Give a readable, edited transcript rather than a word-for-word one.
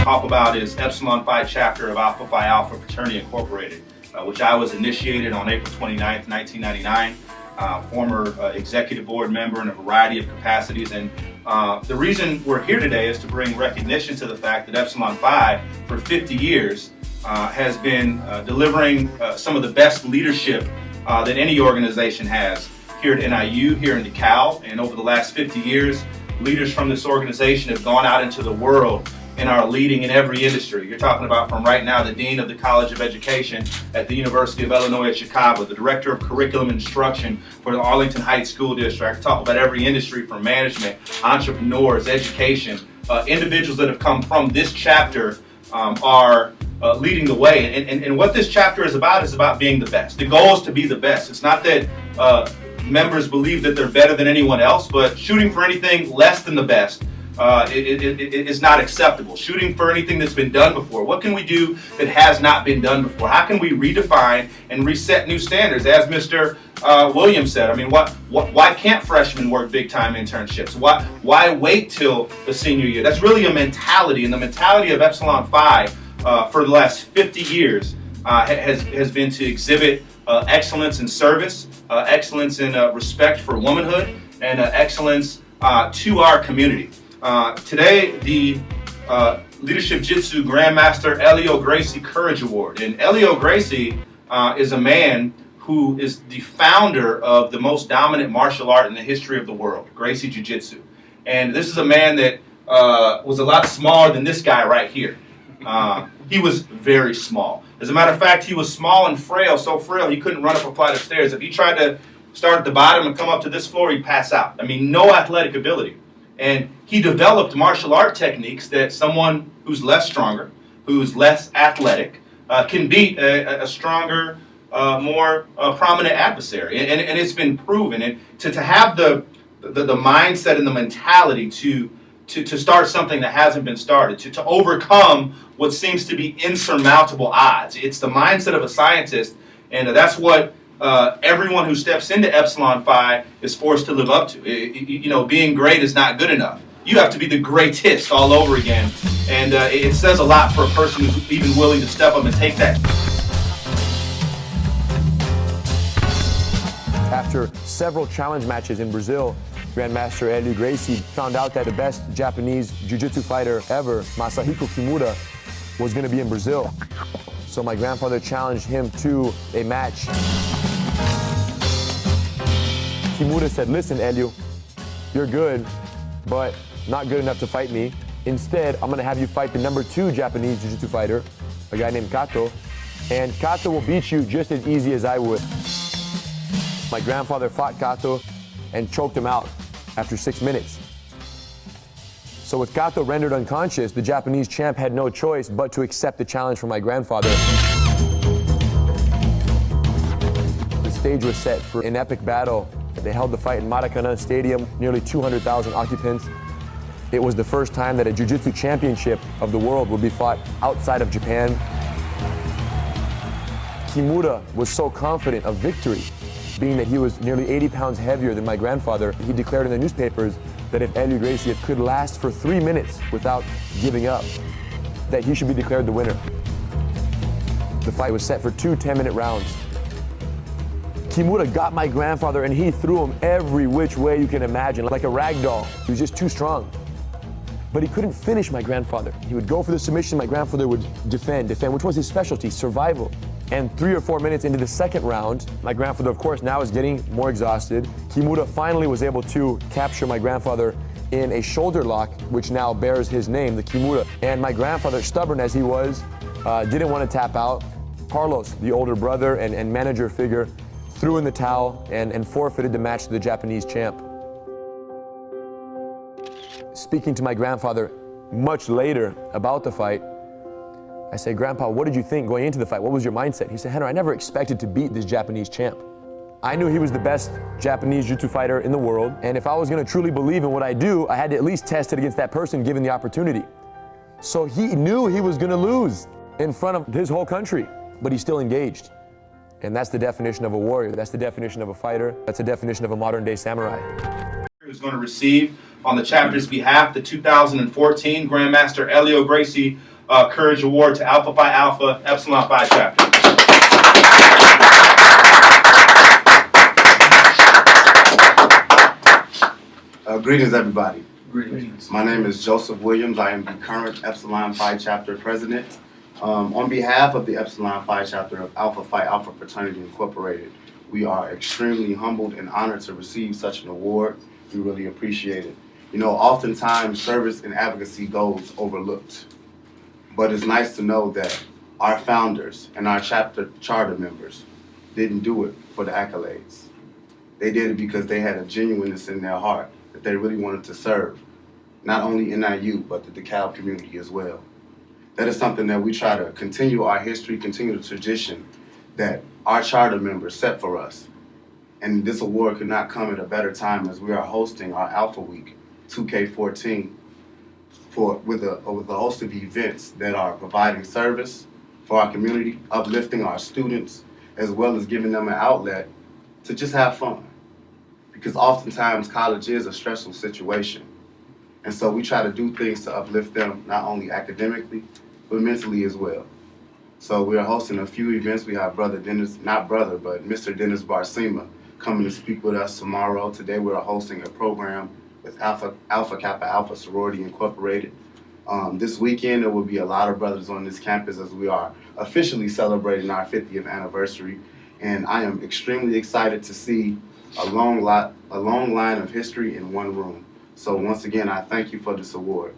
talk about is Epsilon Phi chapter of Alpha Phi Alpha Fraternity Incorporated, which I was initiated on April 29th, 1999. Former executive board member in a variety of capacities, and the reason we're here today is to bring recognition to the fact that Epsilon Phi for 50 years has been delivering some of the best leadership that any organization has here at NIU, here in DeKalb, and over the last 50 years, leaders from this organization have gone out into the world and are leading in every industry. You're talking about from right now the Dean of the College of Education at the University of Illinois at Chicago, the Director of Curriculum and Instruction for the Arlington Heights School District. I can talk about every industry from management, entrepreneurs, education. Individuals that have come from this chapter are leading the way. And what this chapter is about being the best. The goal is to be the best. It's not that members believe that they're better than anyone else, but shooting for anything less than the best it is not acceptable. Shooting for anything that's been done before. What can we do that has not been done before? How can we redefine and reset new standards? As Mr. Williams said, I mean, why can't freshmen work big-time internships? Why wait till the senior year? That's really a mentality, and the mentality of Epsilon Phi for the last 50 years has been to exhibit excellence in service, excellence in respect for womanhood, and excellence to our community. Today, the Leadership Jitsu Grandmaster Helio Gracie Courage Award. And Helio Gracie is a man who is the founder of the most dominant martial art in the history of the world, Gracie Jiu-Jitsu. And this is a man that was a lot smaller than this guy right here. He was very small. As a matter of fact, he was small and frail, so frail he couldn't run up a flight of stairs. If he tried to start at the bottom and come up to this floor, he'd pass out. I mean, no athletic ability. And he developed martial art techniques that someone who's less stronger, who's less athletic, can beat a stronger, more prominent adversary. And it's been proven. And to have the mindset and the mentality to start something that hasn't been started, to overcome what seems to be insurmountable odds. It's the mindset of a scientist, and that's what everyone who steps into Epsilon Phi is forced to live up to. You know, being great is not good enough. You have to be the greatest all over again. And it says a lot for a person who's even willing to step up and take that. After several challenge matches in Brazil, Grandmaster Helio Gracie found out that the best Japanese jiu-jitsu fighter ever, Masahiko Kimura, was going to be in Brazil. So my grandfather challenged him to a match. Kimura said, "Listen, Helio, you're good, but not good enough to fight me. Instead, I'm going to have you fight the #2 Japanese jiu-jitsu fighter, a guy named Kato, and Kato will beat you just as easy as I would." My grandfather fought Kato and choked him out after 6 minutes. So with Kato rendered unconscious, the Japanese champ had no choice but to accept the challenge from my grandfather. The stage was set for an epic battle. They held the fight in Maracanã Stadium, nearly 200,000 occupants. It was the first time that a jiu-jitsu championship of the world would be fought outside of Japan. Kimura was so confident of victory, being that he was nearly 80 pounds heavier than my grandfather. He declared in the newspapers that if Helio Gracie could last for 3 minutes without giving up, that he should be declared the winner. The fight was set for 2 10-minute rounds. Kimura got my grandfather and he threw him every which way you can imagine, like a rag doll. He was just too strong. But he couldn't finish my grandfather. He would go for the submission, my grandfather would defend, which was his specialty, survival. And 3 or 4 minutes into the second round, my grandfather, of course, now is getting more exhausted. Kimura finally was able to capture my grandfather in a shoulder lock, which now bears his name, the Kimura. And my grandfather, stubborn as he was, didn't want to tap out. Carlos, the older brother and manager figure, threw in the towel and forfeited the match to the Japanese champ. Speaking to my grandfather much later about the fight, I said, "Grandpa, what did you think going into the fight? What was your mindset?" He said, "Henry, I never expected to beat this Japanese champ. I knew he was the best Japanese jiu-jitsu fighter in the world, and if I was going to truly believe in what I do, I had to at least test it against that person given the opportunity." So he knew he was going to lose in front of his whole country, but he still engaged. And that's the definition of a warrior. That's the definition of a fighter. That's the definition of a modern-day samurai. Who's going to receive on the chapter's behalf the 2014 Grandmaster Helio Gracie Courage Award to Alpha Phi Alpha, Epsilon Phi chapter. Greetings, everybody. Greetings. My name is Joseph Williams. I am the current Epsilon Phi chapter president. On behalf of the Epsilon Phi chapter of Alpha Phi Alpha Fraternity Incorporated, we are extremely humbled and honored to receive such an award. We really appreciate it. You know, oftentimes service and advocacy goes overlooked, but it's nice to know that our founders and our charter members didn't do it for the accolades. They did it because they had a genuineness in their heart that they really wanted to serve, not only NIU, but the DeKalb community as well. That is something that we try to continue our history, continue the tradition that our charter members set for us. And this award could not come at a better time as we are hosting our Alpha Week 2K14 with a host of events that are providing service for our community, uplifting our students, as well as giving them an outlet to just have fun. Because oftentimes college is a stressful situation. And so we try to do things to uplift them, not only academically, but mentally as well. So we are hosting a few events. We have Mr. Dennis Barsima coming to speak with us tomorrow. Today we're hosting a program with Alpha Kappa Alpha Sorority Incorporated. This weekend there will be a lot of brothers on this campus as we are officially celebrating our 50th anniversary. And I am extremely excited to see a long line of history in one room. So once again, I thank you for this award.